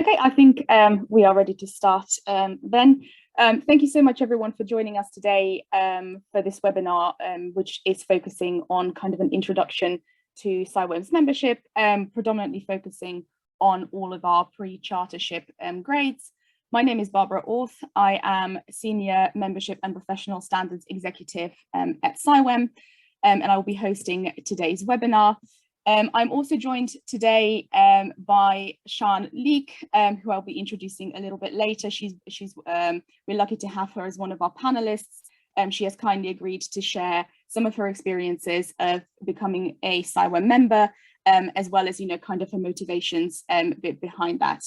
Okay, I think we are ready to start then. Thank you so much everyone for joining us today for this webinar, which is focusing on kind of an introduction to CIWEM's membership, predominantly focusing on all of our pre-chartership grades. My name is Barbara Orth. I am Senior Membership and Professional Standards Executive at CIWEM, and I will be hosting today's webinar. I'm also joined today by Sian Leek, who I'll be introducing a little bit later. We're lucky to have her as one of our panelists. She has kindly agreed to share some of her experiences of becoming a CIWEM member, as well as, kind of her motivations behind that.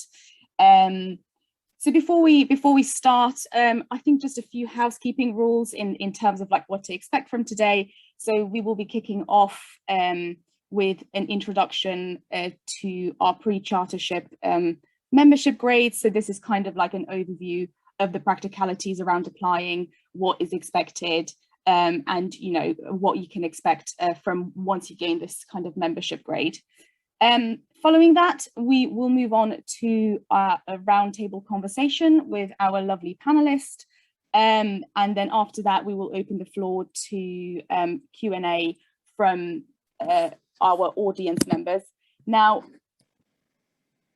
So before we start, I think just a few housekeeping rules in terms of like what to expect from today. So we will be kicking off with an introduction to our pre-chartership membership grades. So this is kind of like an overview of the practicalities around applying, what is expected, and what you can expect from once you gain this kind of membership grade. Following that, we will move on to a roundtable conversation with our lovely panelist. And then after that, we will open the floor to Q&A from our audience members. Now,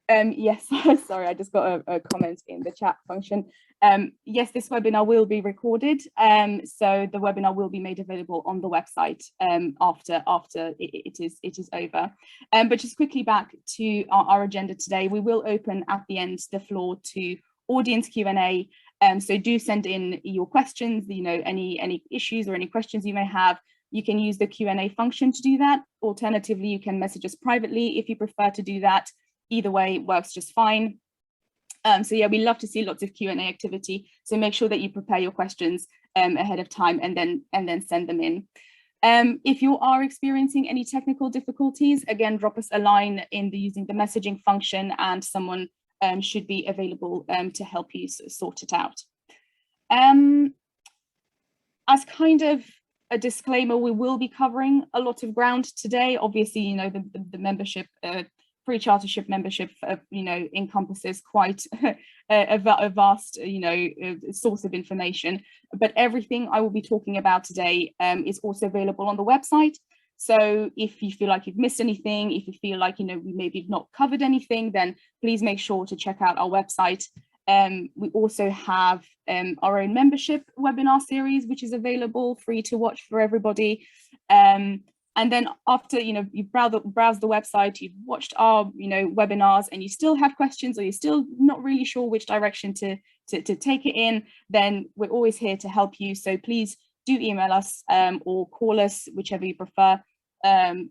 yes, sorry, I just got a comment in the chat function. Yes, this webinar will be recorded, so the webinar will be made available on the website after it is over. But just quickly back to our agenda today, we will open at the end the floor to audience Q&A. So do send in your questions, any issues or any questions you may have. You can use the Q&A function to do that. Alternatively, you can message us privately if you prefer to do that. Either way works just fine. So yeah, we love to see lots of Q&A activity. So make sure that you prepare your questions ahead of time and then send them in. If you are experiencing any technical difficulties, again, drop us a line using the messaging function, and someone should be available to help you sort it out. As kind of a disclaimer, we will be covering a lot of ground today. Obviously, the membership, pre-chartership membership, encompasses quite a vast, source of information. But everything I will be talking about today is also available on the website. So if you feel like you've missed anything, if you feel like, we maybe have not covered anything, then please make sure to check out our website. We also have our own membership webinar series, which is available free to watch for everybody. And then after, you browse the website, you've watched our, webinars, and you still have questions, or you're still not really sure which direction to take it in, then we're always here to help you. So please do email us or call us, whichever you prefer.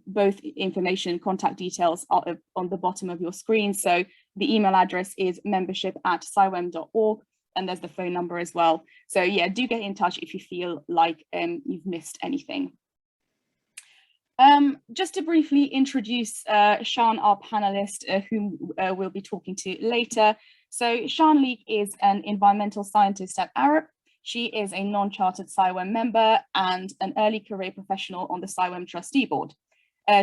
Both information, contact details are on the bottom of your screen. So the email address is membership@ciwem.org, and there's the phone number as well. So yeah, do get in touch if you feel like you've missed anything. Just to briefly introduce Sian, our panelist, whom we'll be talking to later. So Sian Leek is an environmental scientist at Arup. She is a non-chartered CIWEM member and an early career professional on the CIWEM trustee board.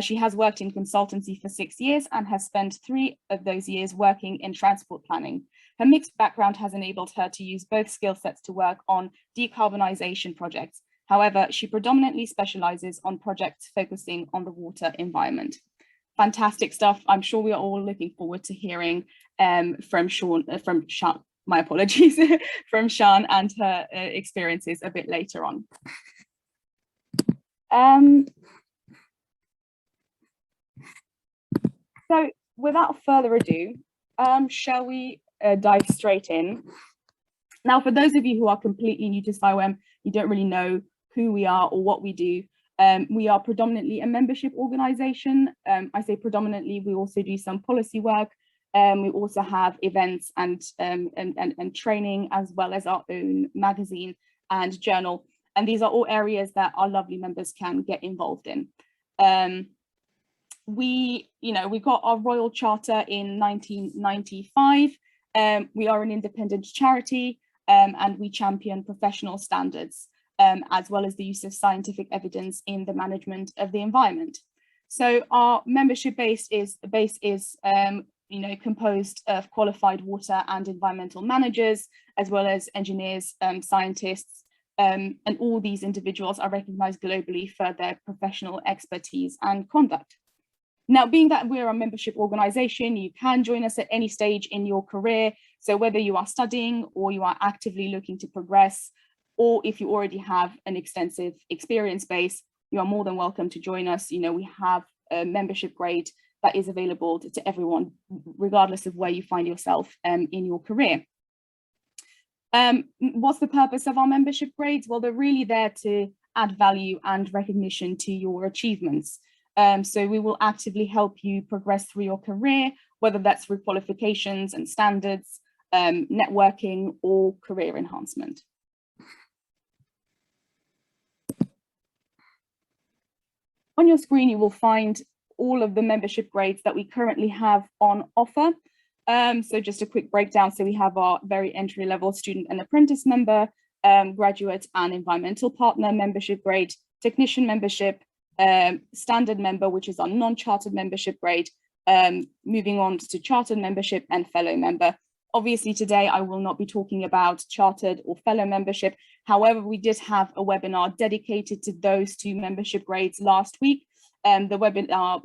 She has worked in consultancy for 6 years and has spent 3 of those years working in transport planning. Her mixed background has enabled her to use both skill sets to work on decarbonisation projects. However, she predominantly specialises on projects focusing on the water environment. Fantastic stuff. I'm sure we are all looking forward to hearing from Sian, my apologies, from Sian and her experiences a bit later on. So without further ado, shall we dive straight in? Now, for those of you who are completely new to CIWEM, you don't really know who we are or what we do. We are predominantly a membership organisation. I say predominantly, we also do some policy work. We also have events and training, as well as our own magazine and journal. And these are all areas that our lovely members can get involved in. We got our Royal Charter in 1995. We are an independent charity, and we champion professional standards, as well as the use of scientific evidence in the management of the environment. So our membership base is composed of qualified water and environmental managers, as well as engineers, scientists, and all these individuals are recognized globally for their professional expertise and conduct. Now, being that we're a membership organization, you can join us at any stage in your career. So whether you are studying or you are actively looking to progress, or if you already have an extensive experience base, you are more than welcome to join us. We have a membership grade that is available to everyone, regardless of where you find yourself in your career. What's the purpose of our membership grades? Well, they're really there to add value and recognition to your achievements. So we will actively help you progress through your career, whether that's through qualifications and standards, networking, or career enhancement. On your screen, you will find all of the membership grades that we currently have on offer. So just a quick breakdown. So we have our very entry-level student and apprentice member, graduate and environmental partner membership grade, technician membership, standard member, which is our non-chartered membership grade, moving on to chartered membership and fellow member. Obviously, today I will not be talking about chartered or fellow membership. However, we did have a webinar dedicated to those two membership grades last week. The webinar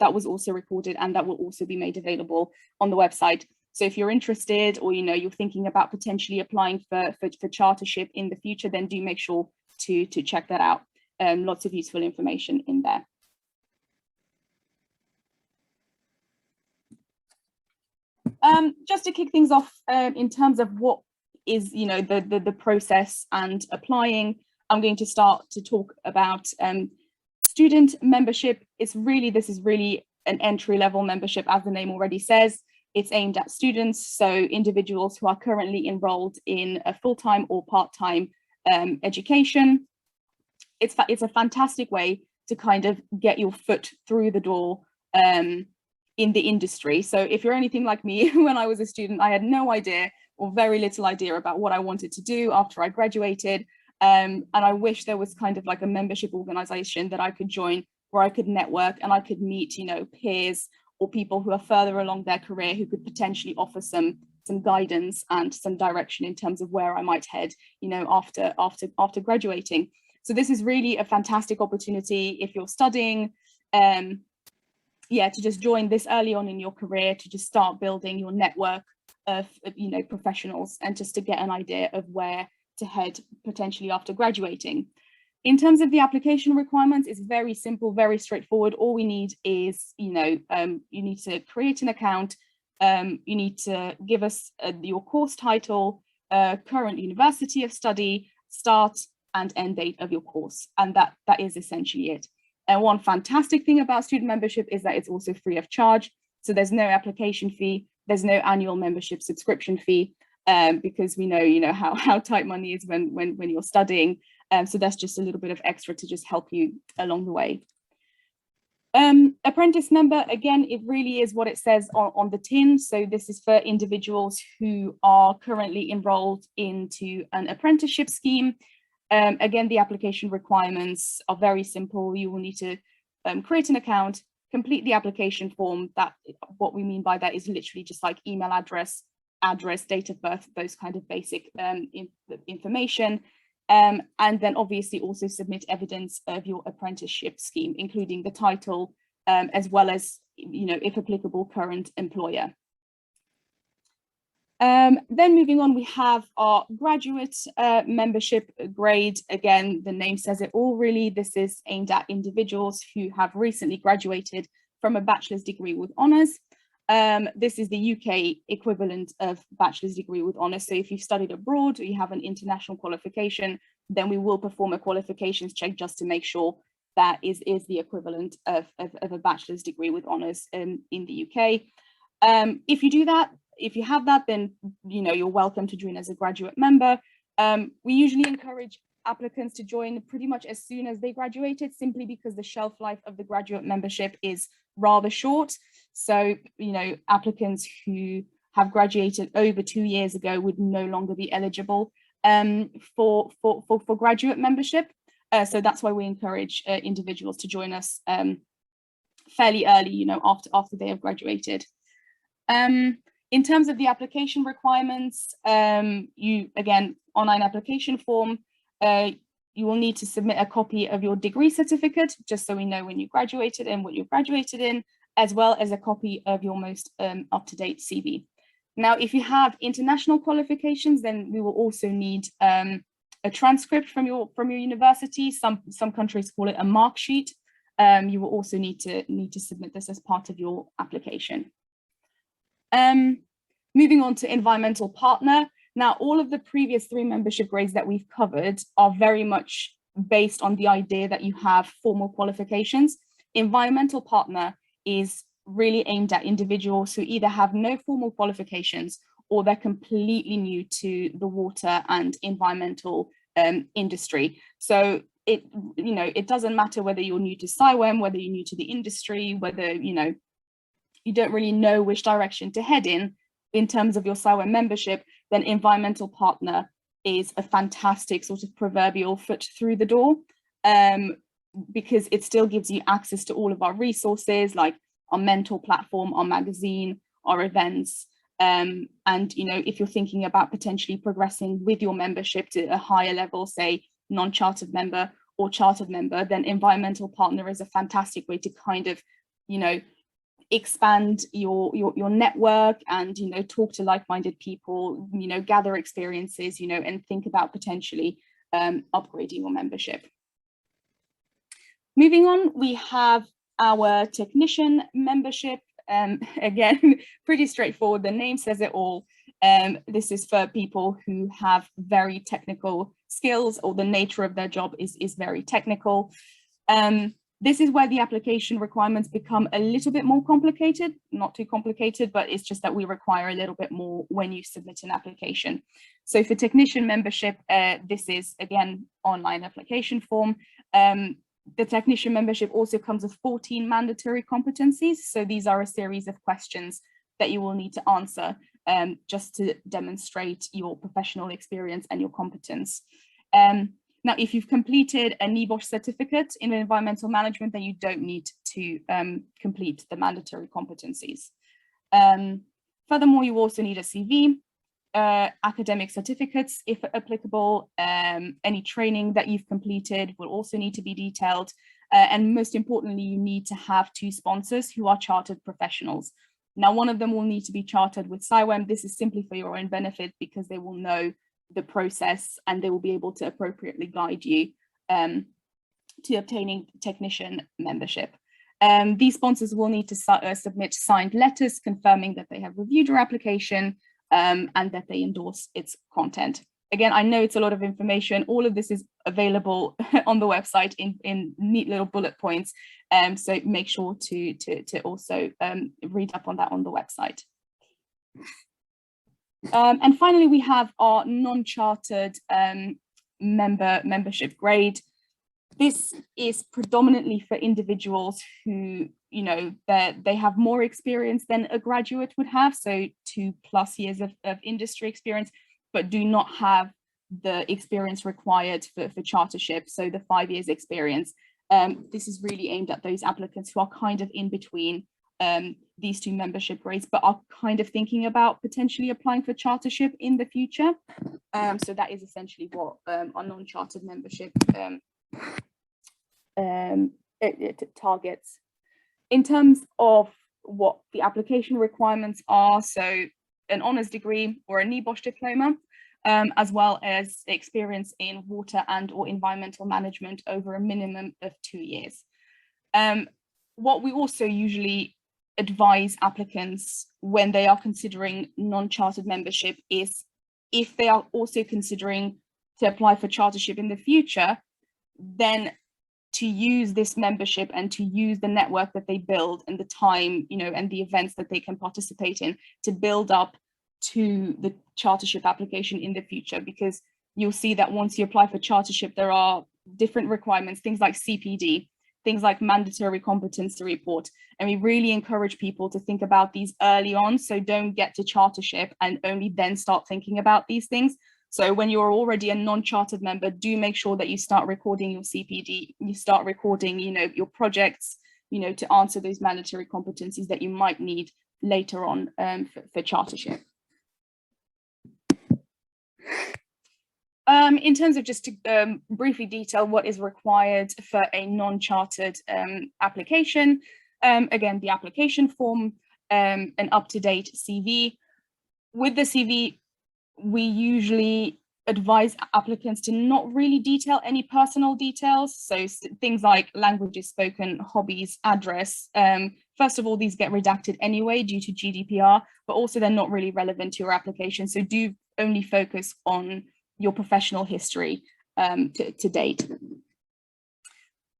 that was also recorded, and that will also be made available on the website. So if you're interested, or you're thinking about potentially applying for chartership in the future, then do make sure to check that out. Lots of useful information in there. Just to kick things off, in terms of what is the process and applying, I'm going to start to talk about student membership. This is really an entry-level membership, as the name already says. It's aimed at students, so individuals who are currently enrolled in a full-time or part-time education. It's a fantastic way to kind of get your foot through the door in the industry. So if you're anything like me, when I was a student, I had no idea or very little idea about what I wanted to do after I graduated. And I wish there was kind of like a membership organization that I could join, where I could network and I could meet, peers or people who are further along their career who could potentially offer some guidance and some direction in terms of where I might head, after graduating. So this is really a fantastic opportunity if you're studying, to just join this early on in your career, to just start building your network of professionals, and just to get an idea of where to head potentially after graduating. In terms of the application requirements, it's very simple, very straightforward. All we need is, you need to create an account. You need to give us your course title, current university of study, start and end date of your course. And that is essentially it. And one fantastic thing about student membership is that it's also free of charge. So there's no application fee, there's no annual membership subscription fee, because we know, how tight money is when you're studying. So that's just a little bit of extra to just help you along the way. Apprentice member, again, it really is what it says on the tin. So this is for individuals who are currently enrolled into an apprenticeship scheme. Again, the application requirements are very simple. You will need to create an account, complete the application form. What we mean by that is literally just like email address, date of birth, those kind of basic information. And then obviously also submit evidence of your apprenticeship scheme, including the title, as well as, if applicable, current employer. Then moving on, we have our graduate membership grade. Again, the name says it all, really. This is aimed at individuals who have recently graduated from a bachelor's degree with honours. This is the UK equivalent of bachelor's degree with honours. So if you've studied abroad or you have an international qualification, then we will perform a qualifications check just to make sure that is the equivalent of a bachelor's degree with honours in the UK. If you do that, if you have that, then you're welcome to join as a graduate member. We usually encourage applicants to join pretty much as soon as they graduated, simply because the shelf life of the graduate membership is rather short. So, applicants who have graduated over 2 years ago would no longer be eligible for graduate membership. So that's why we encourage individuals to join us fairly early, after they have graduated. In terms of the application requirements, again, online application form, you will need to submit a copy of your degree certificate, just so we know when you graduated and what you graduated in, as well as a copy of your most up-to-date CV. Now, if you have international qualifications, then we will also need a transcript from your university. Some countries call it a mark sheet. You will also need to submit this as part of your application. Moving on to environmental partner. Now, all of the previous 3 membership grades that we've covered are very much based on the idea that you have formal qualifications. Environmental partner is really aimed at individuals who either have no formal qualifications or they're completely new to the water and environmental industry. So it doesn't matter whether you're new to CIWEM, whether you're new to the industry, whether you don't really know which direction to head in terms of your CIWEM membership, then environmental partner is a fantastic sort of proverbial foot through the door, because it still gives you access to all of our resources, like our mentor platform, our magazine, our events. And if you're thinking about potentially progressing with your membership to a higher level, say non-chartered member or chartered member, then environmental partner is a fantastic way to kind of, expand your network and, talk to like-minded people, gather experiences, and think about potentially upgrading your membership. Moving on, we have our technician membership. Again, pretty straightforward. The name says it all. This is for people who have very technical skills, or the nature of their job is very technical. This is where the application requirements become a little bit more complicated, not too complicated, but it's just that we require a little bit more when you submit an application. So for technician membership, this is, again, online application form. The technician membership also comes with 14 mandatory competencies. So these are a series of questions that you will need to answer just to demonstrate your professional experience and your competence. Now, if you've completed a NEBOSH certificate in environmental management, then you don't need to complete the mandatory competencies. Furthermore, you also need a CV, academic certificates, if applicable. Any training that you've completed will also need to be detailed. And most importantly, you need to have 2 sponsors who are chartered professionals. Now, one of them will need to be chartered with CIWEM. This is simply for your own benefit, because they will know the process and they will be able to appropriately guide you to obtaining technician membership. These sponsors will need to submit signed letters confirming that they have reviewed your application and that they endorse its content. Again, I know it's a lot of information. All of this is available on the website in neat little bullet points. So make sure to also read up on that on the website. And finally, we have our non-chartered membership grade. This is predominantly for individuals who, they have more experience than a graduate would have, so 2+ years of industry experience, but do not have the experience required for chartership, so the 5 years experience. This is really aimed at those applicants who are kind of in between these 2 membership grades, but are kind of thinking about potentially applying for chartership in the future. So that is essentially what our non-chartered membership it targets. In terms of what the application requirements are, so an honours degree or a NEBOSH diploma, as well as experience in water and/or environmental management over a minimum of 2 years. What we also usually advise applicants when they are considering non-chartered membership is, if they are also considering to apply for chartership in the future, then to use this membership and to use the network that they build and the time, and the events that they can participate in to build up to the chartership application in the future, because you'll see that once you apply for chartership, there are different requirements, things like CPD, things like mandatory competency report. And we really encourage people to think about these early on. So don't get to chartership and only then start thinking about these things. So when you're already a non-chartered member, do make sure that you start recording your CPD, you start recording, your projects, to answer those mandatory competencies that you might need later on for chartership. In terms of just to briefly detail what is required for a non-chartered application, again, the application form, an up-to-date CV. With the CV, we usually advise applicants to not really detail any personal details. So things like languages spoken, hobbies, address. First of all, these get redacted anyway due to GDPR, but also they're not really relevant to your application. So do only focus on your professional history to date.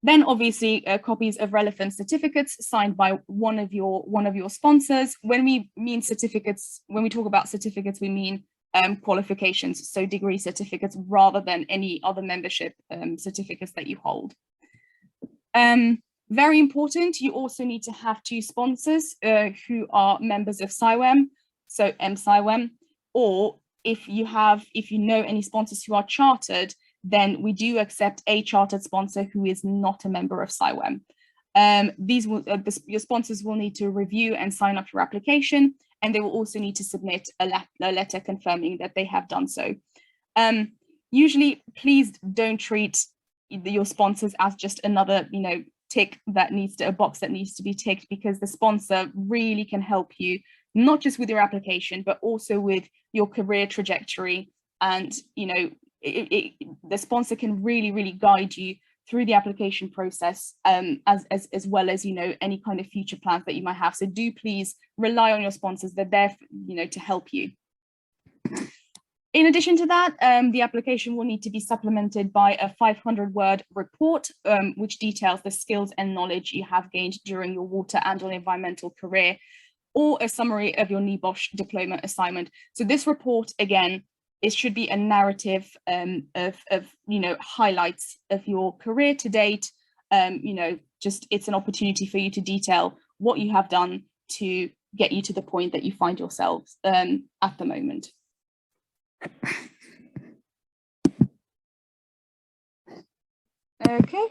Then obviously copies of relevant certificates signed by one of your sponsors. When we mean certificates, when we talk about certificates, we mean qualifications, so degree certificates rather than any other membership certificates that you hold. Very important, you also need to have 2 sponsors who are members of CIWEM, so M Scion, or if you know any sponsors who are chartered, then we do accept a chartered sponsor who is not a member of CIWEM. Your sponsors will need to review and sign up your application, and they will also need to submit a letter confirming that they have done so. Usually, please don't treat your sponsors as just another, tick that needs to, a box that needs to be ticked, because the sponsor really can help you, not just with your application, but also with your career trajectory. And, the sponsor can really guide you through the application process, as well as, any kind of future plans that you might have. So do please rely on your sponsors. They're there, to help you. In addition to that, the application will need to be supplemented by a 500-word report, which details the skills and knowledge you have gained during your water and/or environmental career, or a summary of your NEBOSH diploma assignment. So this report, again, it should be a narrative of highlights of your career to date. Just it's an opportunity for you to detail what you have done to get you to the point that you find yourselves at the moment. Okay,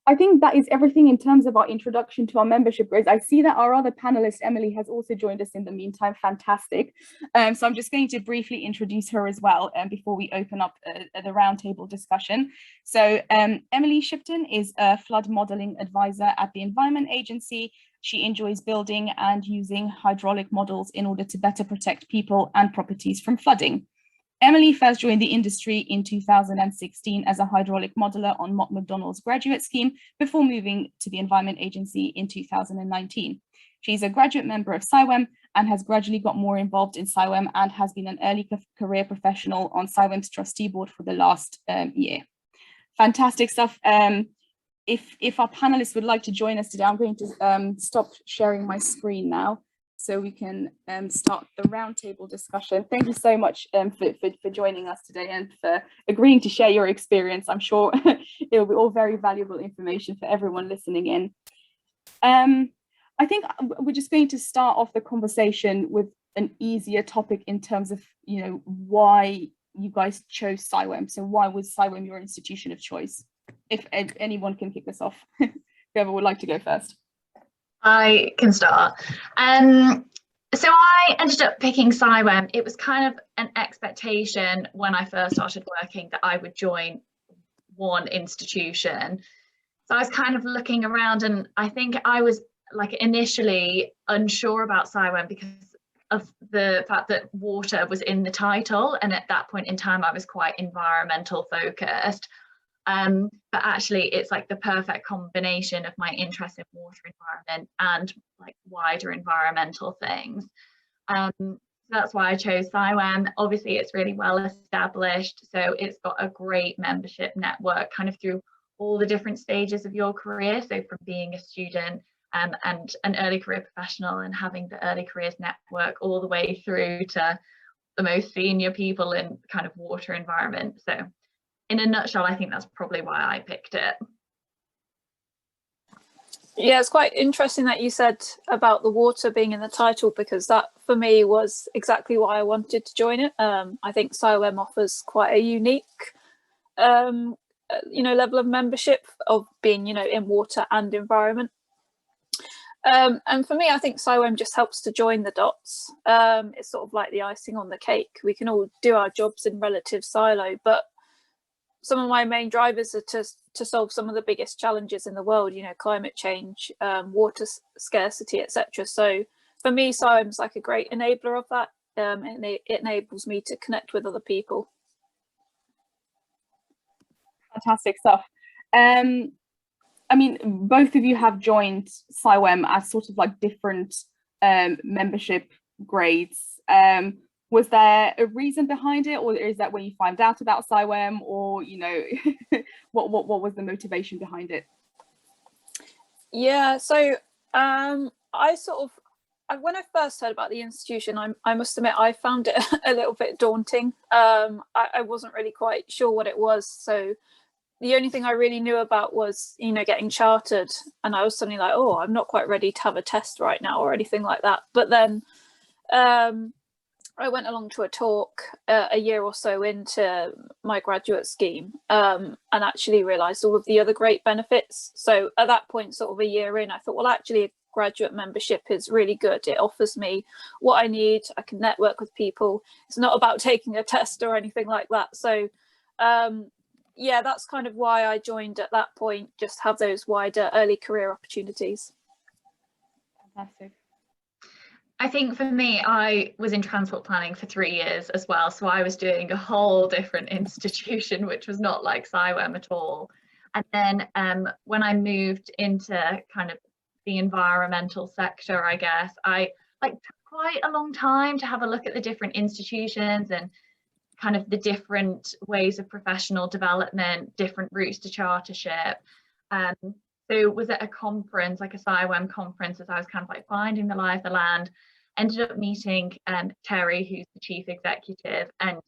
I think that is everything in terms of our introduction to our membership grades. I see that our other panelist, Emily, has also joined us in the meantime. Fantastic. So I'm just going to briefly introduce her as well before we open up the roundtable discussion. So Emily Shipton is a flood modeling advisor at the Environment Agency. She enjoys building and using hydraulic models in order to better protect people and properties from flooding. Emily first joined the industry in 2016 as a hydraulic modeler on Mott MacDonald's graduate scheme before moving to the Environment Agency in 2019. She's a graduate member of CIWEM and has gradually got more involved in CIWEM and has been an early career professional on CIWEM's trustee board for the last year. Fantastic stuff. If our panelists would like to join us today, I'm going to stop sharing my screen now, so we can start the roundtable discussion. Thank you so much for joining us today and for agreeing to share your experience. I'm sure it will be all very valuable information for everyone listening in. I think we're just going to start off the conversation with an easier topic in terms of, why you guys chose CIWEM. So why was CIWEM your institution of choice? If anyone can kick this off, whoever would like to go first. I can start. So I ended up picking CIWEM. It was kind of an expectation when I first started working that I would join one institution. So I was kind of looking around, and I think I was initially unsure about CIWEM because of the fact that water was in the title, and at that point in time I was quite environmental focused. But actually it's the perfect combination of my interest in water environment and wider environmental things. So that's why I chose CIWEM. Obviously it's really well established, so it's got a great membership network kind of through all the different stages of your career, so from being a student and an early career professional and having the early careers network all the way through to the most senior people in kind of water environment. So in a nutshell, I think that's probably why I picked it. Yeah, it's quite interesting that you said about the water being in the title, because that for me was exactly why I wanted to join it. I think CIWEM offers quite a unique level of membership of being in water and environment. And for me, I think CIWEM just helps to join the dots. It's sort of like the icing on the cake. We can all do our jobs in relative silo, but some of my main drivers are to solve some of the biggest challenges in the world, you know, climate change, water scarcity, etc. So for me, CIWEM's like a great enabler of that. It enables me to connect with other people. Fantastic stuff. I mean, both of you have joined CIWEM as sort of like different membership grades. Was there a reason behind it, or is that when you find out about CIWEM, or, you know, what was the motivation behind it? Yeah, so I sort of, when I first heard about the institution, I must admit I found it a little bit daunting. I wasn't really quite sure what it was, so the only thing I really knew about was, you know, getting chartered, and I was suddenly like, oh, I'm not quite ready to have a test right now or anything like that. But then I went along to a talk a year or so into my graduate scheme, and actually realised all of the other great benefits. So at that point, sort of a year in, I thought, well, actually, a graduate membership is really good. It offers me what I need. I can network with people. It's not about taking a test or anything like that. So yeah, that's kind of why I joined at that point, just have those wider early career opportunities. Fantastic. I think for me, I was in transport planning for 3 years as well. So I was doing a whole different institution, which was not like CIWEM at all. And then when I moved into kind of the environmental sector, I guess, I took quite a long time to have a look at the different institutions and kind of the different ways of professional development, different routes to chartership. So was at a conference, like a CIWEM conference, as I was kind of like finding the lie of the land, ended up meeting Terry, who's the chief executive, and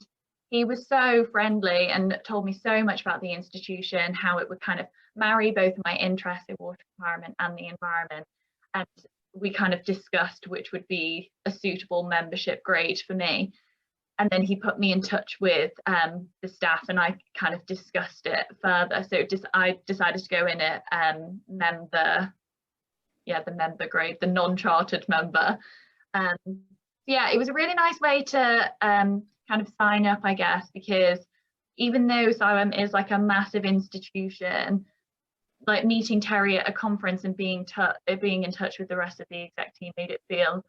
he was so friendly and told me so much about the institution, how it would kind of marry both my interests in water environment and the environment. And we kind of discussed which would be a suitable membership grade for me. And then he put me in touch with the staff, and I kind of discussed it further. So I decided to go in at the member grade, the non-chartered member. Yeah, it was a really nice way to kind of sign up, I guess, because even though CIWEM is like a massive institution, like meeting Terry at a conference and being in touch with the rest of the exec team made it feel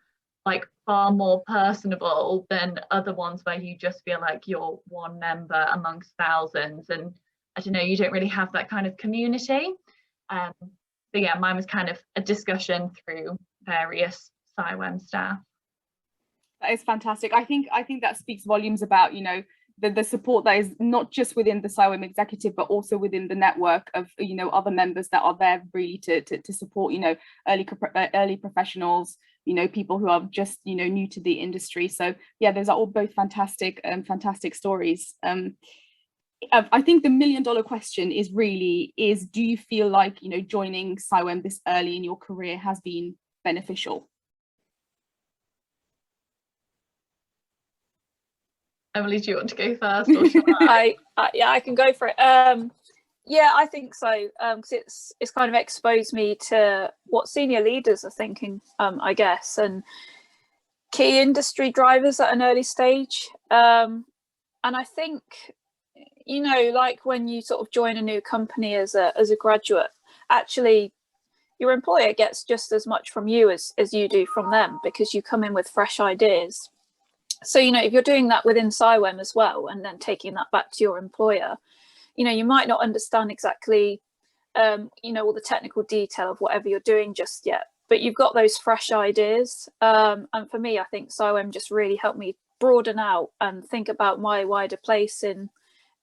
like far more personable than other ones where you just feel like you're one member amongst thousands, and I don't know, you don't really have that kind of community. So yeah, mine was kind of a discussion through various CIWEM staff. That is fantastic. I think that speaks volumes about, you know, the support that is not just within the CIWEM executive, but also within the network of, you know, other members that are there really to support, you know, early professionals, you know, people who are just, you know, new to the industry. So yeah, those are all both fantastic stories. I think the $1 million question is do you feel like, you know, joining CIWEM this early in your career has been beneficial? Emily, do you want to go first, or shall I? Yeah, I can go for it. Yeah, I think so, because it's kind of exposed me to what senior leaders are thinking, I guess, and key industry drivers at an early stage. And I think, you know, like when you sort of join a new company as a graduate, actually your employer gets just as much from you as you do from them, because you come in with fresh ideas. So, you know, if you're doing that within CIWEM as well, and then taking that back to your employer, you know, you might not understand exactly, you know, all the technical detail of whatever you're doing just yet, but you've got those fresh ideas. And for me, I think CIWEM just really helped me broaden out and think about my wider place in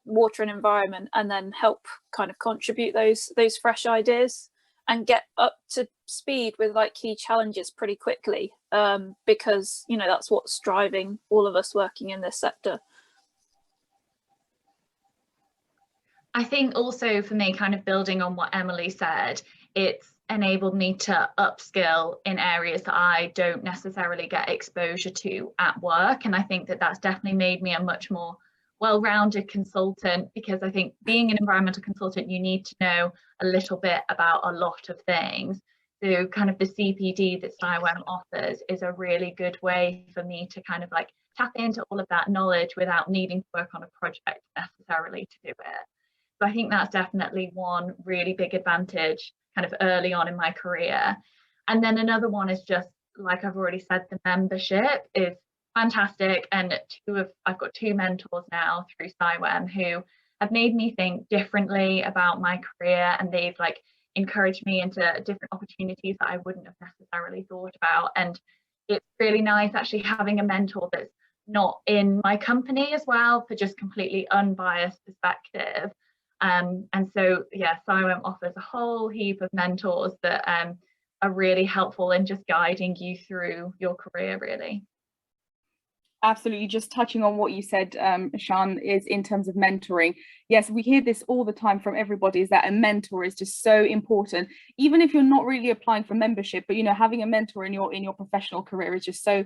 water and environment, and then help kind of contribute those fresh ideas and get up to speed with like key challenges pretty quickly, because, you know, that's what's driving all of us working in this sector. I think also for me, kind of building on what Emily said, it's enabled me to upskill in areas that I don't necessarily get exposure to at work. And I think that that's definitely made me a much more well-rounded consultant, because I think being an environmental consultant, you need to know a little bit about a lot of things. So kind of the CPD that CIWEM offers is a really good way for me to kind of like tap into all of that knowledge without needing to work on a project necessarily to do it. So I think that's definitely one really big advantage kind of early on in my career. And then another one is just, like I've already said, the membership is fantastic. And I've got two mentors now through CIWEM who have made me think differently about my career, and they've like encouraged me into different opportunities that I wouldn't have necessarily thought about. And it's really nice actually having a mentor that's not in my company as well, for just completely unbiased perspective. And so yeah, CIWEM offers a whole heap of mentors that are really helpful in just guiding you through your career, really. Absolutely. Just touching on what you said, Sian, is in terms of mentoring. Yes, we hear this all the time from everybody, is that a mentor is just so important, even if you're not really applying for membership, but, you know, having a mentor in your professional career is just so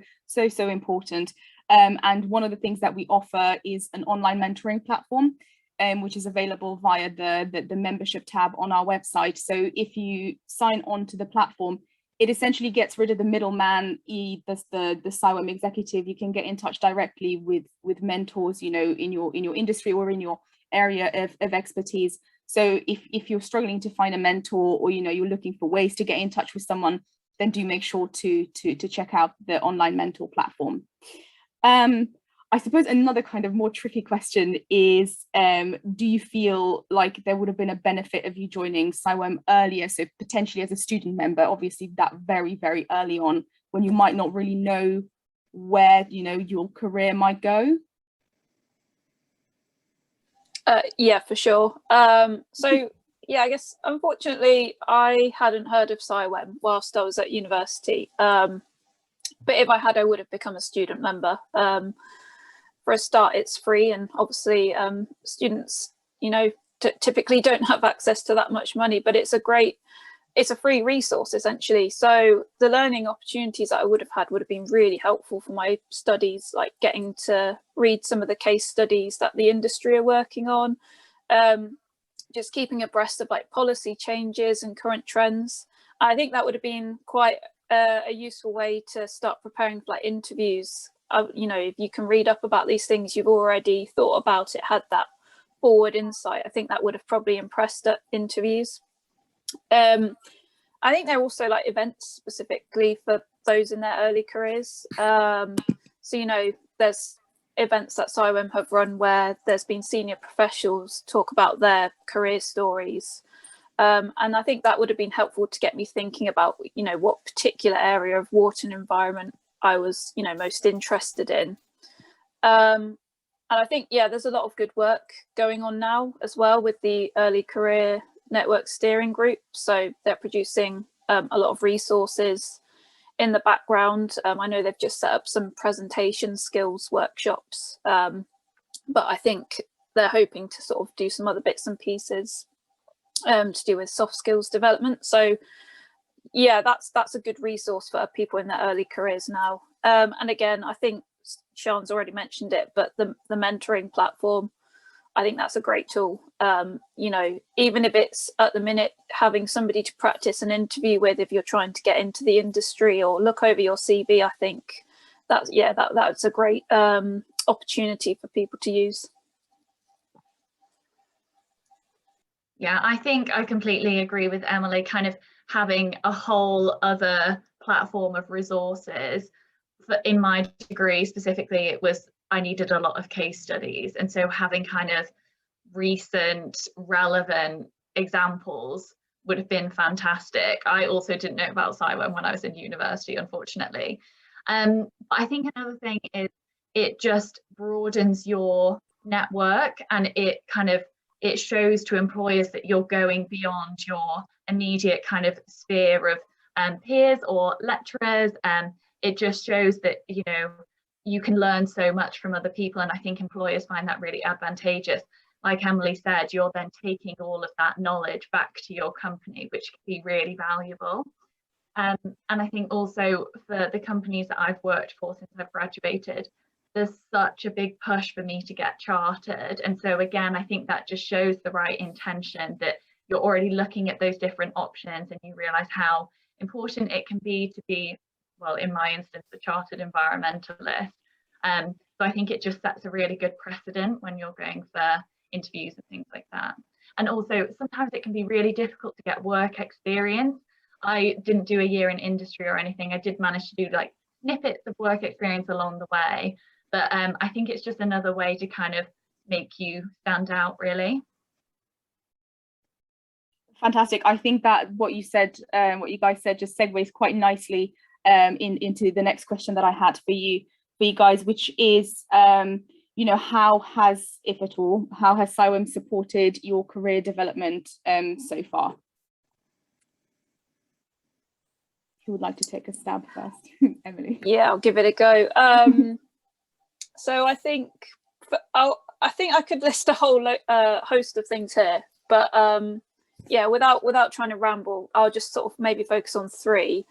important. And one of the things that we offer is an online mentoring platform, which is available via the membership tab on our website. So if you sign on to the platform, it essentially gets rid of the middleman, the CIWEM executive. You can get in touch directly with mentors, you know, in your industry or in your area of expertise. So if you're struggling to find a mentor, or, you know, you're looking for ways to get in touch with someone, then do make sure to check out the online mentor platform. I suppose another kind of more tricky question is, do you feel like there would have been a benefit of you joining CIWEM earlier, so potentially as a student member, obviously that very, very early on, when you might not really know where, you know, your career might go? Yeah, for sure. So yeah, I guess unfortunately I hadn't heard of CIWEM whilst I was at university. But if I had, I would have become a student member. For a start, it's free, and obviously students, you know, typically don't have access to that much money, but it's a free resource essentially. So the learning opportunities that I would have been really helpful for my studies, like getting to read some of the case studies that the industry are working on, just keeping abreast of like policy changes and current trends. I think that would have been quite a useful way to start preparing for like interviews. You know, if you can read up about these things, you've already thought about it, had that forward insight. I think that would have probably impressed at interviews. I think there are also like events specifically for those in their early careers. So, you know, there's events that CIWEM have run where there's been senior professionals talk about their career stories. And I think that would have been helpful to get me thinking about, you know, what particular area of water and environment I was, you know, most interested in. And I think, yeah, there's a lot of good work going on now as well with the Early Career Network Steering Group. So they're producing a lot of resources in the background. I know they've just set up some presentation skills workshops, but I think they're hoping to sort of do some other bits and pieces to do with soft skills development. So yeah, that's a good resource for people in their early careers now. And again, I think Sian's already mentioned it, but the mentoring platform, I think that's a great tool. You know, even if it's at the minute having somebody to practice an interview with if you're trying to get into the industry or look over your CV, I think that's a great opportunity for people to use. Yeah, I think I completely agree with Emily, kind of having a whole other platform of resources. In my degree specifically, I needed a lot of case studies, and so having kind of recent relevant examples would have been fantastic. I also didn't know about CIWEM when I was in university, unfortunately. But I think another thing is it just broadens your network, and it shows to employers that you're going beyond your immediate kind of sphere of peers or lecturers. It just shows that, you know, you can learn so much from other people, and I think employers find that really advantageous. Like Emily said, you're then taking all of that knowledge back to your company, which can be really valuable. And I think also for the companies that I've worked for since I've graduated, there's such a big push for me to get chartered. And so again, I think that just shows the right intention, that you're already looking at those different options and you realize how important it can be to be, well, in my instance, a chartered environmentalist. So I think it just sets a really good precedent when you're going for interviews and things like that. And also sometimes it can be really difficult to get work experience. I didn't do a year in industry or anything. I did manage to do like snippets of work experience along the way, but I think it's just another way to kind of make you stand out, really. Fantastic. I think that what you said, what you guys said, just segues quite nicely into the next question that I had for you guys, which is, you know, how has, if at all, how has CIWEM supported your career development so far? Who would like to take a stab first? Emily. Yeah, I'll give it a go. So I think I could list a whole host of things here, but yeah, without trying to ramble, I'll just sort of maybe focus on three.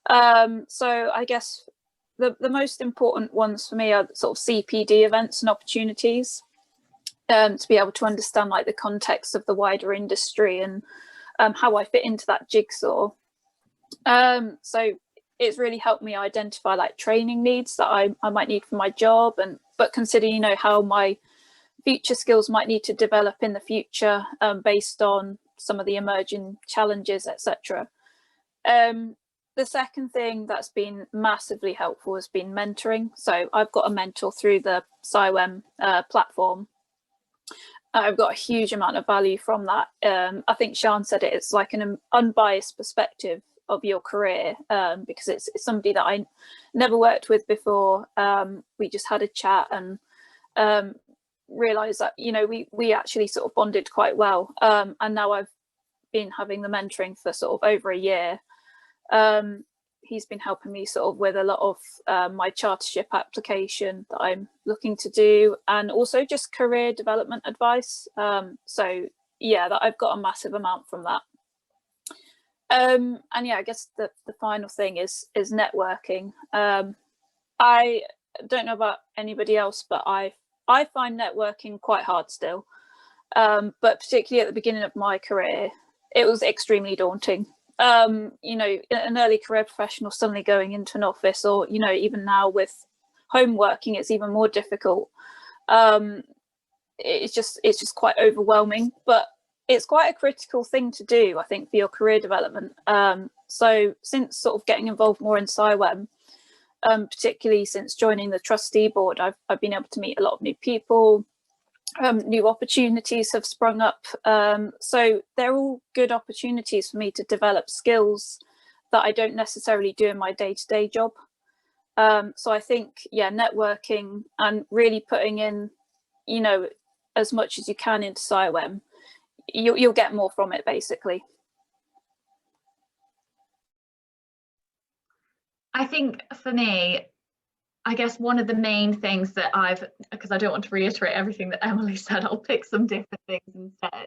So I guess the most important ones for me are sort of CPD events and opportunities, to be able to understand like the context of the wider industry and how I fit into that jigsaw. So it's really helped me identify like training needs that I might need for my job, but consider, you know, how my future skills might need to develop in the future based on some of the emerging challenges, etc. The second thing that's been massively helpful has been mentoring. So I've got a mentor through the CIWEM platform. I've got a huge amount of value from that. I think Sian said it, it's like an unbiased perspective of your career, because it's somebody that I never worked with before. We just had a chat and realized that, you know, we actually sort of bonded quite well. And now I've been having the mentoring for sort of over a year. He's been helping me sort of with a lot of my chartership application that I'm looking to do, and also just career development advice. So yeah, that I've got a massive amount from that. And yeah, I guess the final thing is networking. I don't know about anybody else, but I find networking quite hard still. But particularly at the beginning of my career, it was extremely daunting. You know, an early career professional suddenly going into an office, or, you know, even now with home working, it's even more difficult. It's just quite overwhelming, but it's quite a critical thing to do, I think, for your career development. So since sort of getting involved more in CIWEM, particularly since joining the trustee board, I've been able to meet a lot of new people. New opportunities have sprung up. So they're all good opportunities for me to develop skills that I don't necessarily do in my day-to-day job. So I think, yeah, networking and really putting in, you know, as much as you can into CIWEM, you'll get more from it, basically. I think for me, I guess one of the main things that because I don't want to reiterate everything that Emily said, I'll pick some different things instead.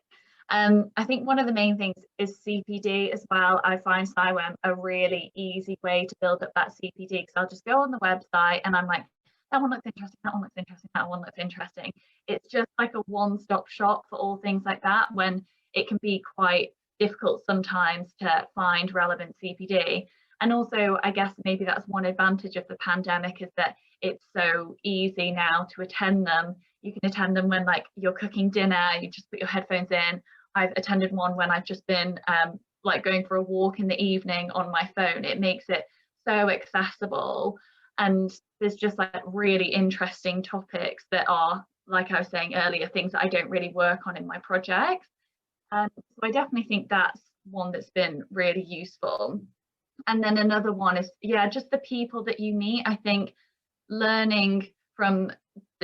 I think one of the main things is CPD as well. I find CIWEM a really easy way to build up that CPD, because I'll just go on the website and I'm like, that one looks interesting, that one looks interesting, that one looks interesting. It's just like a one-stop shop for all things like that, when it can be quite difficult sometimes to find relevant CPD. And also, I guess maybe that's one advantage of the pandemic, is that it's so easy now to attend them. You can attend them when like you're cooking dinner, you just put your headphones in. I've attended one when I've just been like going for a walk in the evening on my phone. It makes it so accessible. And there's just like really interesting topics that are, like I was saying earlier, things that I don't really work on in my projects. So I definitely think that's one that's been really useful. And then another one is, yeah, just the people that you meet. I think learning from,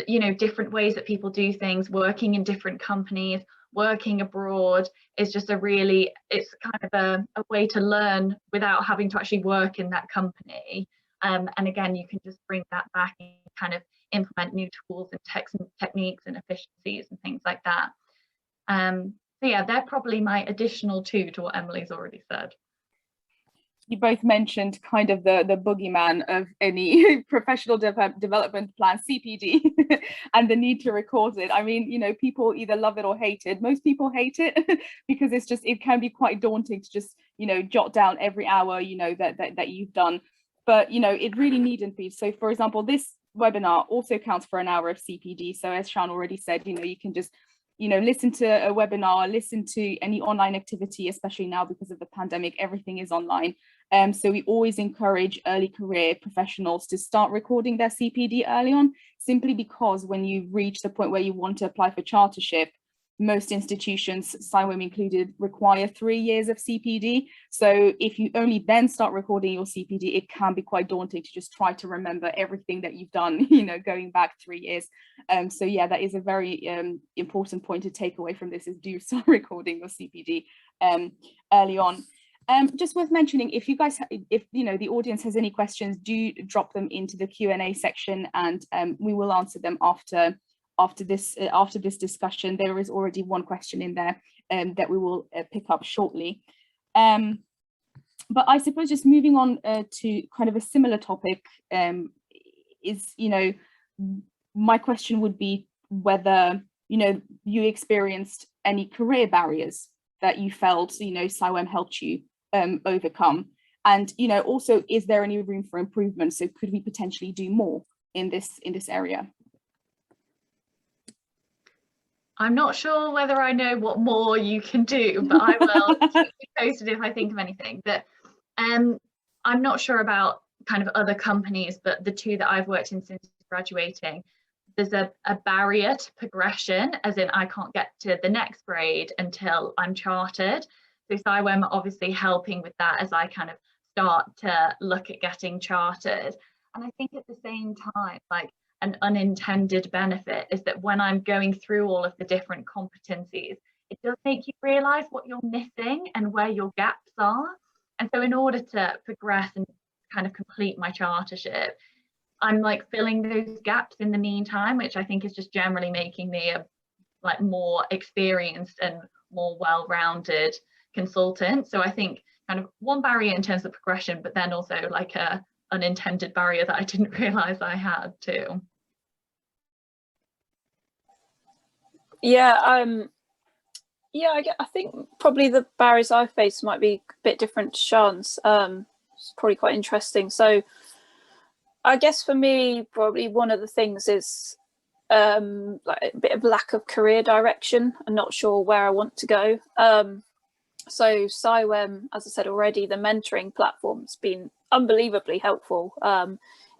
you know, different ways that people do things, working in different companies, working abroad is just it's kind of a way to learn without having to actually work in that company. And again, you can just bring that back and kind of implement new tools and techniques and efficiencies and things like that. So yeah, they're probably my additional two to what Emily's already said. you both mentioned kind of the boogeyman of any professional development plan, CPD, and the need to record it. I mean, you know, people either love it or hate it. Most people hate it because it can be quite daunting to just, you know, jot down every hour, you know, that you've done. But, you know, it really needn't be. So, for example, this webinar also counts for an hour of CPD. So as Sian already said, you know, you can just, you know, listen to a webinar, listen to any online activity, especially now because of the pandemic, everything is online. So we always encourage early career professionals to start recording their CPD early on, simply because when you reach the point where you want to apply for chartership, most institutions, CIWEM included, require 3 years of CPD. So if you only then start recording your CPD, it can be quite daunting to just try to remember everything that you've done, you know, going back 3 years. So yeah, that is a very important point to take away from this, is do start recording your CPD early on. Just worth mentioning, if you guys, if you know the audience has any questions, do drop them into the Q&A section, and we will answer them after this discussion. There is already one question in there that we will pick up shortly. But I suppose just moving on to kind of a similar topic, is, you know, my question would be whether, you know, you experienced any career barriers that you felt, you know, CIWEM helped you overcome, and, you know, also, is there any room for improvement? So could we potentially do more in this area? I'm not sure whether I know what more you can do, but I will keep you posted if I think of anything. But I'm not sure about kind of other companies, but the two that I've worked in since graduating, there's a barrier to progression, as in I can't get to the next grade until I'm chartered. So CIWEM are obviously helping with that as I kind of start to look at getting chartered. And I think at the same time, like, an unintended benefit is that when I'm going through all of the different competencies, it does make you realize what you're missing and where your gaps are. And so in order to progress and kind of complete my chartership, I'm like filling those gaps in the meantime, which I think is just generally making me a like more experienced and more well-rounded consultant. So I think kind of one barrier in terms of progression, but then also like a unintended barrier that I didn't realize I had too. Yeah, I think probably the barriers I face might be a bit different to Sian's. It's probably quite interesting. So I guess for me, probably one of the things is like a bit of lack of career direction. I'm not sure where I want to go. So CIWEM, as I said already, the mentoring platform's been unbelievably helpful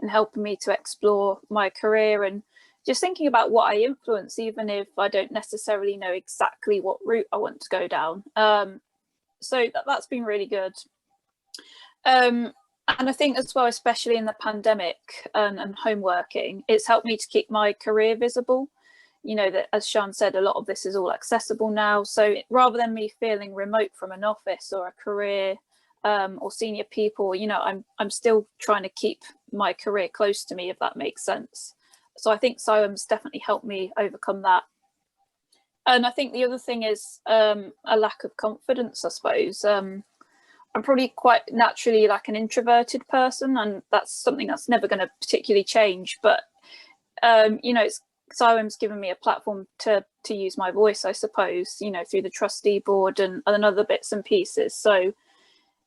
in helping me to explore my career and just thinking about what I influence, even if I don't necessarily know exactly what route I want to go down. So that's been really good. And I think as well, especially in the pandemic and home working, it's helped me to keep my career visible. You know, that as Sian said, a lot of this is all accessible now. So rather than me feeling remote from an office or a career or senior people, you know, I'm still trying to keep my career close to me, if that makes sense. So I think CIWEM's definitely helped me overcome that. And I think the other thing is a lack of confidence, I suppose. I'm probably quite naturally like an introverted person, and that's something that's never going to particularly change. But, you know, CIWEM's given me a platform to use my voice, I suppose, you know, through the trustee board and other bits and pieces. So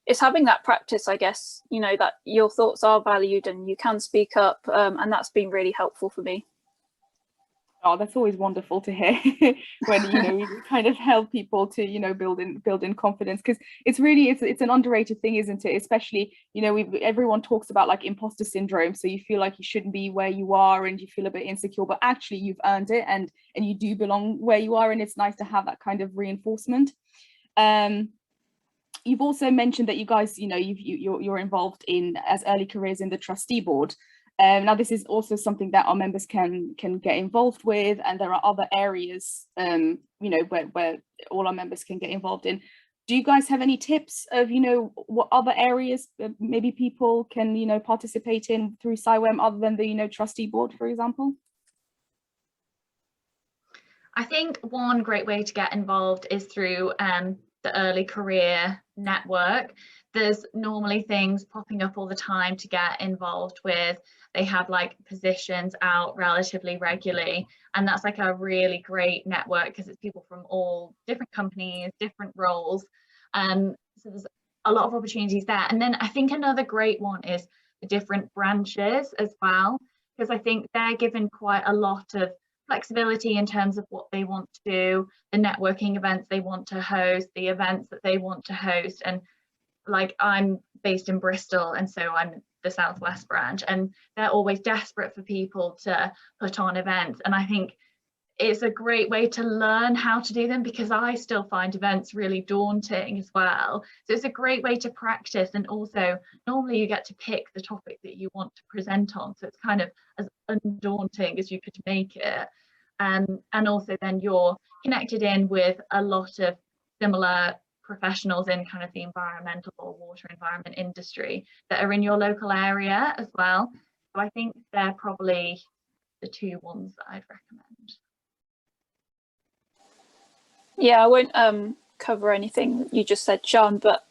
it's having that practice, I guess, you know, that your thoughts are valued and you can speak up, and that's been really helpful for me. Oh, that's always wonderful to hear when, you know, you kind of help people to, you know, build in confidence, because it's really, it's an underrated thing, isn't it? Especially, you know, everyone talks about like imposter syndrome. So you feel like you shouldn't be where you are and you feel a bit insecure, but actually you've earned it and you do belong where you are. And it's nice to have that kind of reinforcement. You've also mentioned that you guys, you know, you're involved in as early careers in the trustee board. Now, this is also something that our members can get involved with, and there are other areas, you know, where all our members can get involved in. Do you guys have any tips of, you know, what other areas maybe people can, you know, participate in through CIWEM other than the, you know, trustee board, for example? I think one great way to get involved is through the the early career network. There's normally things popping up all the time to get involved with. They have like positions out relatively regularly, and that's like a really great network because it's people from all different companies, different roles. So there's a lot of opportunities there. And then I think another great one is the different branches as well, because I think they're given quite a lot of flexibility in terms of what they want to do, the networking events they want to host, the events that they want to host. And like, I'm based in Bristol, and so I'm the Southwest branch, and they're always desperate for people to put on events. And I think it's a great way to learn how to do them, because I still find events really daunting as well. So it's a great way to practice, and also normally you get to pick the topic that you want to present on, so it's kind of as undaunting as you could make it. And also then you're connected in with a lot of similar professionals in kind of the environmental or water environment industry that are in your local area as well. So I think they're probably the two ones that I'd recommend. Yeah, I won't cover anything you just said, Sean, but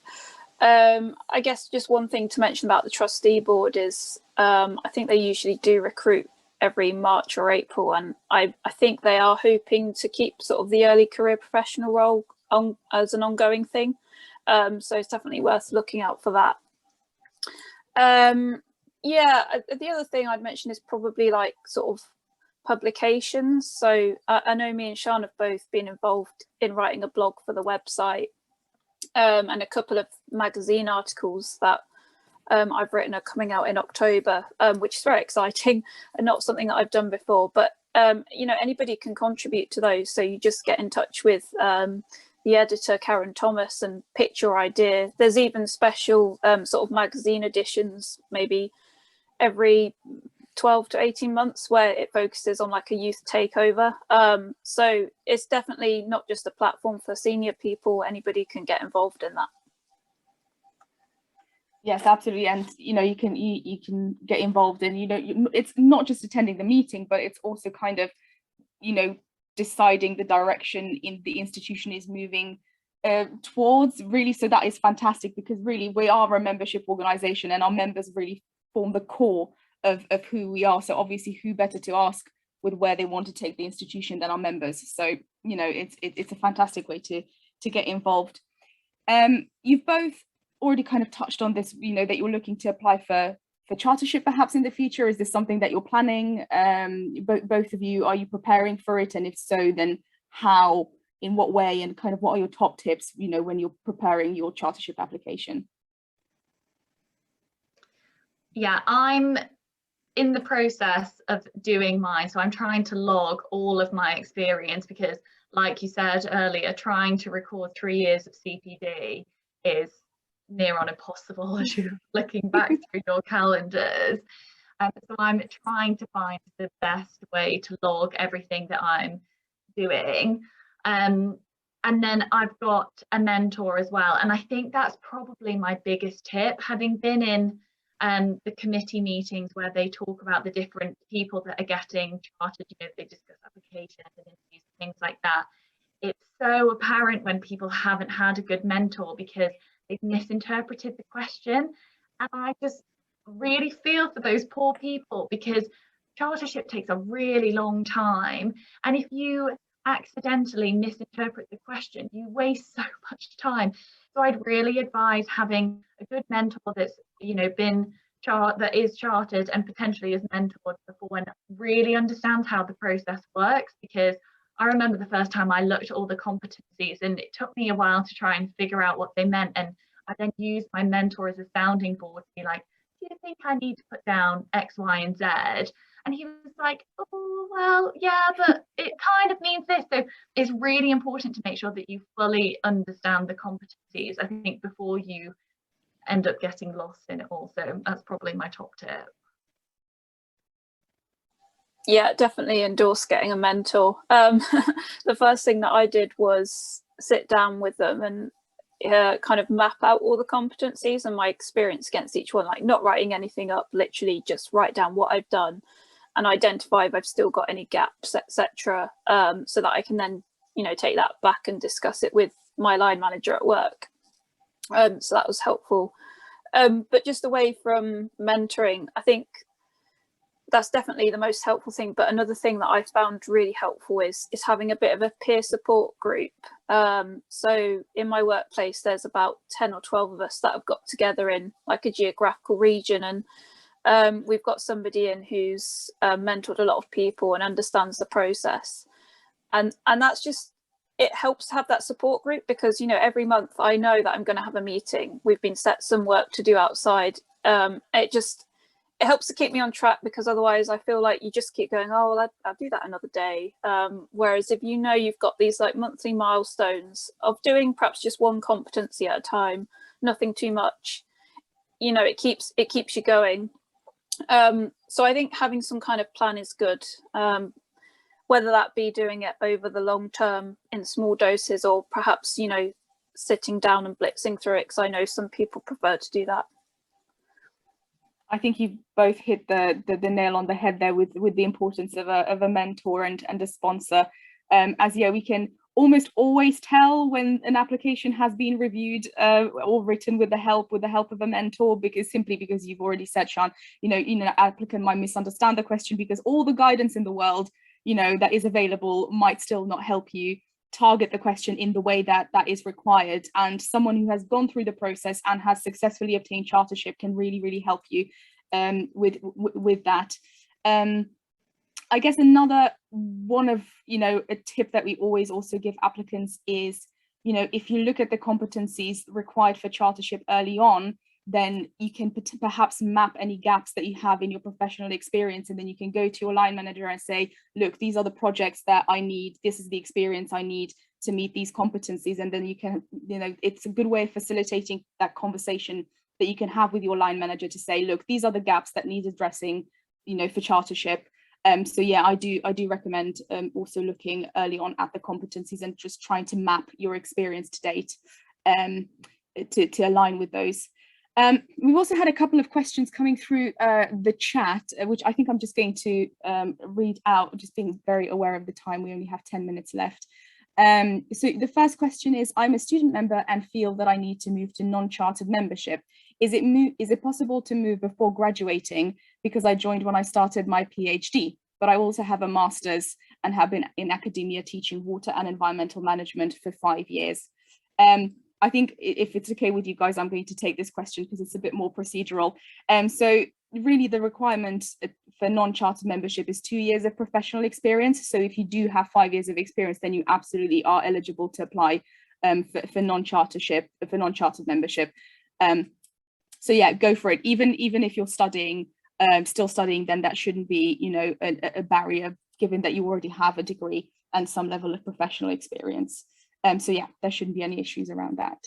I guess just one thing to mention about the trustee board is I think they usually do recruit every March or April, and I think they are hoping to keep sort of the early career professional role on as an ongoing thing. So it's definitely worth looking out for that. Yeah, the other thing I'd mention is probably like sort of publications. So I know me and Sean have both been involved in writing a blog for the website, and a couple of magazine articles that I've written are coming out in October, which is very exciting and not something that I've done before. But you know, anybody can contribute to those. So you just get in touch with the editor, Karen Thomas, and pitch your idea. There's even special sort of magazine editions, maybe every 12 to 18 months, where it focuses on like a youth takeover. So it's definitely not just a platform for senior people, anybody can get involved in that. Yes, absolutely. And you know, you can get involved in, you know, it's not just attending the meeting, but it's also kind of, you know, deciding the direction in the institution is moving towards, really. So that is fantastic, because really we are a membership organization, and our members really form the core of who we are. So obviously, who better to ask with where they want to take the institution than our members. So, you know, it's a fantastic way to get involved. You've both already kind of touched on this, you know, that you're looking to apply for chartership perhaps in the future. Is this something that you're planning? Both of you, are you preparing for it? And if so, then how, in what way, and kind of what are your top tips, you know, when you're preparing your chartership application? Yeah, I'm in the process of doing mine. So I'm trying to log all of my experience, because like you said earlier, trying to record 3 years of CPD is near on impossible as you're looking back through your calendars. So I'm trying to find the best way to log everything that I'm doing. And then I've got a mentor as well. And I think that's probably my biggest tip, having been in the committee meetings where they talk about the different people that are getting chartered, you know, they discuss applications and interviews and things like that. It's so apparent when people haven't had a good mentor because they've misinterpreted the question. And I just really feel for those poor people, because chartership takes a really long time. And if you accidentally misinterpret the question, you waste so much time. So I'd really advise having a good mentor that's, you know, that is chartered and potentially is mentored before and really understands how the process works. Because I remember the first time I looked at all the competencies, and it took me a while to try and figure out what they meant. And I then used my mentor as a sounding board to be like, do you think I need to put down X, Y, and Z? And he was like, oh, well, yeah, but it kind of means this. So it's really important to make sure that you fully understand the competencies, I think, before you end up getting lost in it all. So that's probably my top tip. Yeah, definitely endorse getting a mentor. The first thing that I did was sit down with them and kind of map out all the competencies and my experience against each one, like not writing anything up, literally just write down what I've done and identify if I've still got any gaps, etc. So that I can then, you know, take that back and discuss it with my line manager at work. So that was helpful. But just away from mentoring, I think that's definitely the most helpful thing. But another thing that I found really helpful is having a bit of a peer support group. So in my workplace, there's about 10 or 12 of us that have got together in like a geographical region, and we've got somebody in who's mentored a lot of people and understands the process. And that's just, it helps to have that support group, because, you know, every month I know that I'm going to have a meeting. We've been set some work to do outside. It helps to keep me on track, because otherwise I feel like you just keep going, oh, well, I'll do that another day. Whereas if you know you've got these like monthly milestones of doing perhaps just one competency at a time, nothing too much, you know, it keeps you going. So I think having some kind of plan is good, whether that be doing it over the long term in small doses, or perhaps, you know, sitting down and blitzing through it, because I know some people prefer to do that. I think you've both hit the nail on the head there with the importance of a mentor and a sponsor. As we can almost always tell when an application has been reviewed or written with the help of a mentor, because you've already said, Sian, you know, an applicant might misunderstand the question, because all the guidance in the world, you know, that is available might still not help you target the question in the way that is required. And someone who has gone through the process and has successfully obtained chartership can really help you with that. I guess another one of, you know, a tip that we always also give applicants is, you know, if you look at the competencies required for chartership early on, then you can perhaps map any gaps that you have in your professional experience, and then you can go to your line manager and say, look, these are the projects that I need, this is the experience I need to meet these competencies. And then you can, you know, it's a good way of facilitating that conversation that you can have with your line manager to say, look, these are the gaps that need addressing, you know, for chartership. So yeah, I do recommend also looking early on at the competencies and just trying to map your experience to date to align with those. We've also had a couple of questions coming through the chat, which I think I'm just going to read out, just being very aware of the time. We only have 10 minutes left. So the first question is, I'm a student member and feel that I need to move to non-chartered membership. Is it possible to move before graduating? Because I joined when I started my PhD, but I also have a master's and have been in academia teaching water and environmental management for 5 years. I think if it's okay with you guys, I'm going to take this question because it's a bit more procedural. So really the requirement for non-chartered membership is 2 years of professional experience. So if you do have 5 years of experience, then you absolutely are eligible to apply for non-chartered membership. So yeah, go for it. Even if you're studying, still studying, then that shouldn't be, you know, a barrier, given that you already have a degree and some level of professional experience. So yeah, there shouldn't be any issues around that.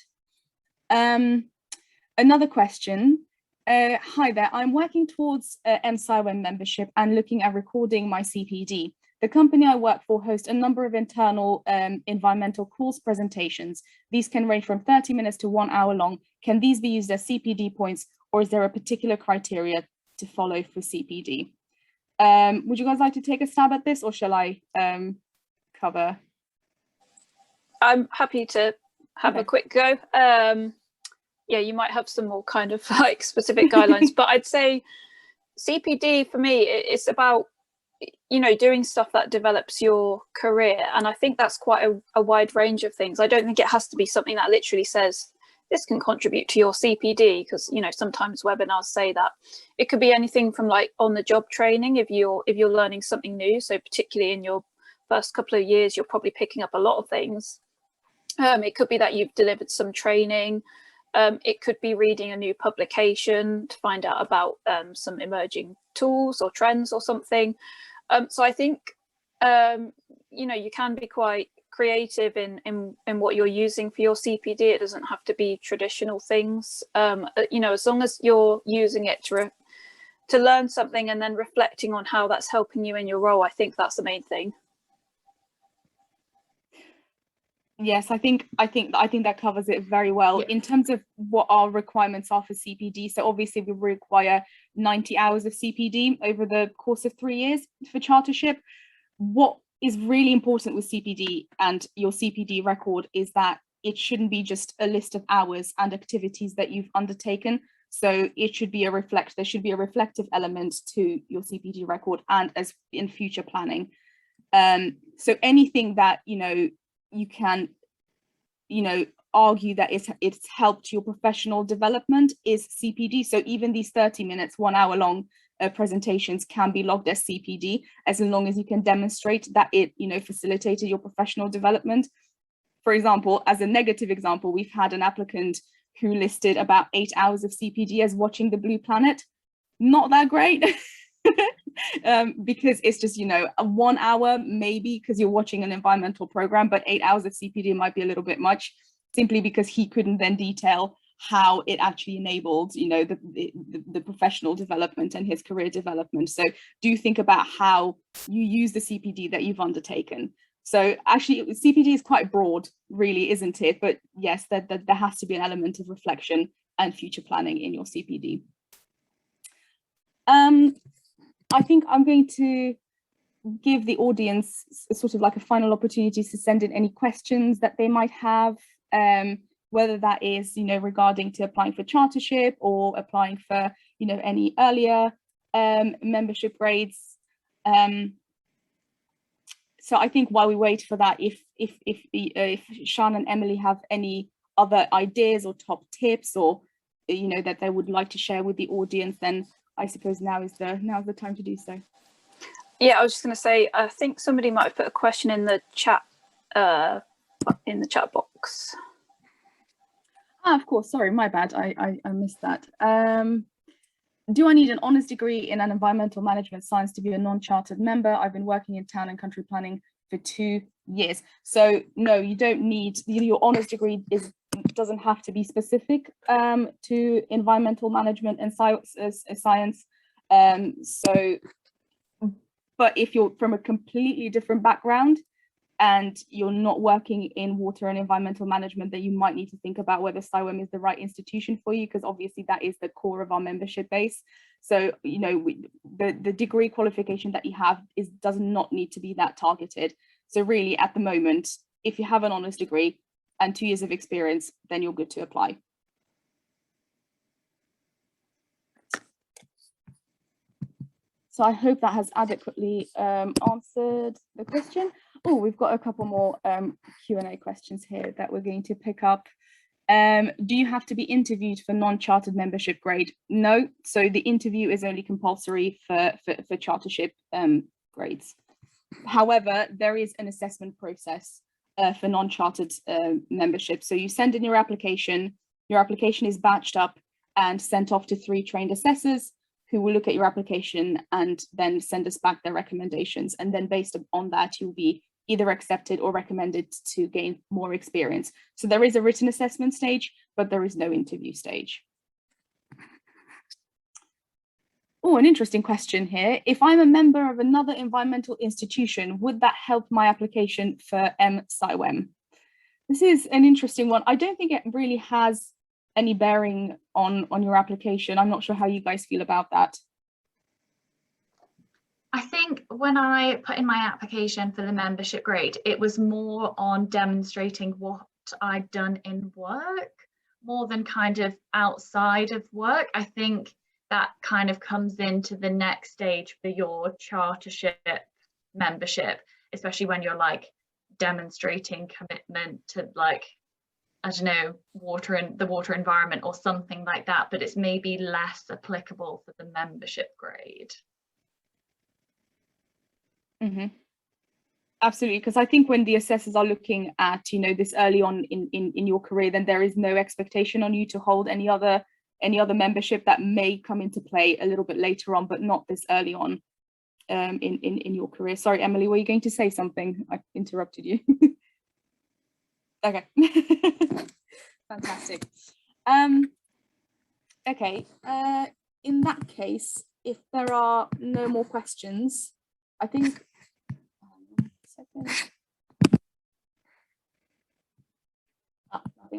Another question. Hi there, I'm working towards M Scion membership and looking at recording my CPD. The company I work for hosts a number of internal environmental course presentations. These can range from 30 minutes to 1 hour long. Can these be used as CPD points, or is there a particular criteria to follow for CPD? Would you guys like to take a stab at this, or shall I cover? I'm happy to have a quick go. Yeah, you might have some more kind of like specific guidelines, but I'd say CPD for me, it's about, you know, doing stuff that develops your career. And I think that's quite a wide range of things. I don't think it has to be something that literally says this can contribute to your CPD, because, you know, sometimes webinars say that. It could be anything from like on the job training, if you're learning something new. So particularly in your first couple of years, you're probably picking up a lot of things. It could be that you've delivered some training. It could be reading a new publication to find out about some emerging tools or trends or something. So I think, you know, you can be quite creative in what you're using for your CPD. It doesn't have to be traditional things. You know, as long as you're using it to learn something and then reflecting on how that's helping you in your role, I think that's the main thing. Yes, I think that covers it very well. Yeah. In terms of what our requirements are for CPD, so obviously we require 90 hours of CPD over the course of 3 years for chartership. What is really important with CPD and your CPD record is that it shouldn't be just a list of hours and activities that you've undertaken. So it should be there should be a reflective element to your CPD record and as in future planning. So anything that, you can, argue that it's helped your professional development is CPD. So even these 30 minutes, 1 hour long presentations can be logged as CPD, as long as you can demonstrate that it, facilitated your professional development. For example, as a negative example, we've had an applicant who listed about 8 hours of CPD as watching the blue planet. Not that great. Because it's just, a 1 hour maybe because you're watching an environmental program, but 8 hours of CPD might be a little bit much, simply because he couldn't then detail how it actually enabled, the professional development and his career development. So do think about how you use the CPD that you've undertaken. So actually CPD is quite broad, really, isn't it? But yes, there has to be an element of reflection and future planning in your CPD. I think I'm going to give the audience sort of like a final opportunity to send in any questions that they might have, whether that is, regarding to applying for chartership or applying for, any earlier membership grades. So I think while we wait for that, if Sian and Emily have any other ideas or top tips or, that they would like to share with the audience, then I suppose now's the time to do so. Yeah, I was just going to say, I think somebody might have put a question in the chat box. Ah, of course. Sorry, my bad. I missed that. Do I need an honours degree in an environmental management science to be a non-chartered member? I've been working in town and country planning for 2 years. So no, you don't need, your honours degree doesn't have to be specific to environmental management and science. But if you're from a completely different background and you're not working in water and environmental management, then you might need to think about whether CIWEM is the right institution for you, because obviously that is the core of our membership base. So, the degree qualification that you have does not need to be that targeted. So really at the moment, if you have an honours degree and 2 years of experience, then you're good to apply. So I hope that has adequately answered the question. Oh, we've got a couple more Q&A questions here that we're going to pick up. Do you have to be interviewed for non-chartered membership grade? No, so the interview is only compulsory for chartership grades. However, there is an assessment process for non-chartered membership. So you send in your application is batched up and sent off to 3 trained assessors who will look at your application and then send us back their recommendations. And then based on that, you'll be either accepted or recommended to gain more experience. So there is a written assessment stage, but there is no interview stage. Oh, an interesting question here. If I'm a member of another environmental institution, would that help my application for M CIWEM? This is an interesting one. I don't think it really has any bearing on your application. I'm not sure how you guys feel about that. I think when I put in my application for the membership grade, it was more on demonstrating what I'd done in work more than kind of outside of work. I think that kind of comes into the next stage for your chartership membership, especially when you're like demonstrating commitment to, like, I don't know, the water environment or something like that, but it's maybe less applicable for the membership grade. Mm-hmm. Absolutely, because I think when the assessors are looking at, this early on in your career, then there is no expectation on you to hold any other membership that may come into play a little bit later on, but not this early on in your career. Sorry, Emily, were you going to say something? I interrupted you. Okay. Fantastic. Okay, in that case, if there are no more questions, I think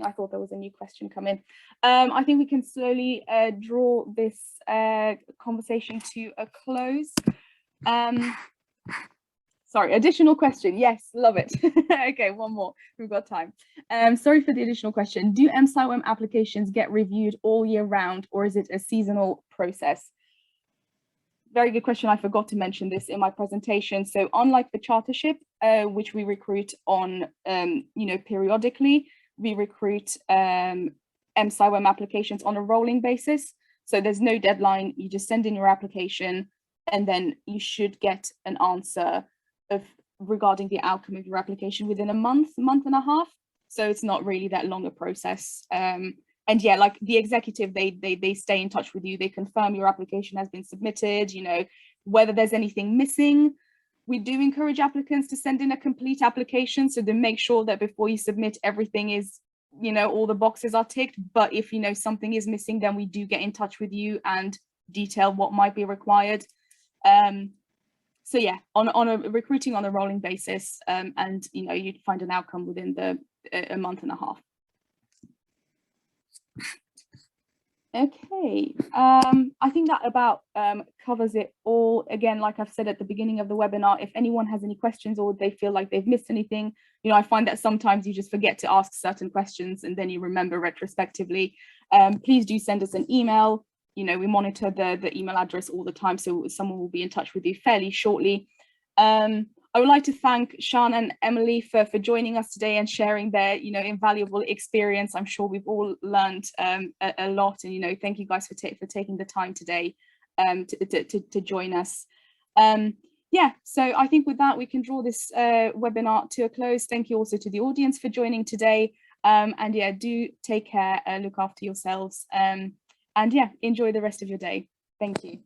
I thought there was a new question come in. I think we can slowly draw this conversation to a close. Sorry, additional question. Yes, love it. Okay, one more. We've got time. Sorry for the additional question. Do M Scion applications get reviewed all year round, or is it a seasonal process? Very good question. I forgot to mention this in my presentation. So unlike the Chartership, which we recruit on, periodically, we recruit M Scion applications on a rolling basis. So there's no deadline. You just send in your application, and then you should get an answer regarding the outcome of your application within a month and a half. So it's not really that long a process. And yeah, like the executive, they stay in touch with you. They confirm your application has been submitted, whether there's anything missing. We do encourage applicants to send in a complete application, so to make sure that before you submit, everything is, all the boxes are ticked. But if something is missing, then we do get in touch with you and detail what might be required. So yeah, on a recruiting on a rolling basis, and you'd find an outcome within a month and a half. Okay, I think that about covers it all. Again, like I've said at the beginning of the webinar, if anyone has any questions or they feel like they've missed anything, I find that sometimes you just forget to ask certain questions and then you remember retrospectively. Please do send us an email. We monitor the email address all the time, so someone will be in touch with you fairly shortly. I would like to thank Sian and Emily for joining us today and sharing their invaluable experience. I'm sure we've all learned a lot, and thank you guys for taking the time today to join us. Yeah, so I think with that we can draw this webinar to a close. Thank you also to the audience for joining today, and yeah, do take care, look after yourselves, and yeah, enjoy the rest of your day. Thank you.